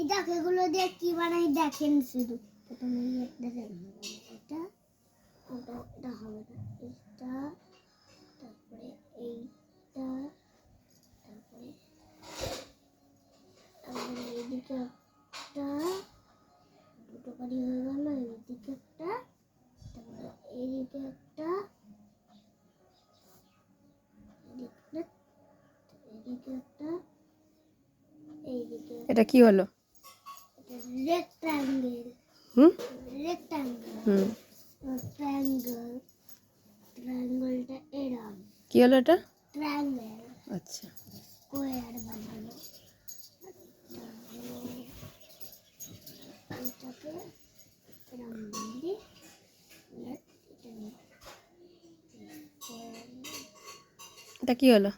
দেখো এগুলো দিয়ে কি বানাই দেখেন শুধু। প্রথমে দেখেন এটা এটা হবে না, এটা তারপরে এইটা তারপরে এইদিকে একটা দুটো কারি হয়ে গেল, এইদিকে একটা তারপরে এইদিকে একটা এইদিকে একটা এইদিকে এটা কি হলো? রেক্ট্যাঙ্গেল। রেক্ট্যাঙ্গেল ট্রায়াঙ্গেল ট্রায়াঙ্গেলটা এরকম কি হলো এটা? ট্রায়াঙ্গেল আচ্ছা স্কোয়ার বানানো। এটাকে এরকম দিয়ে এটা কি হলো?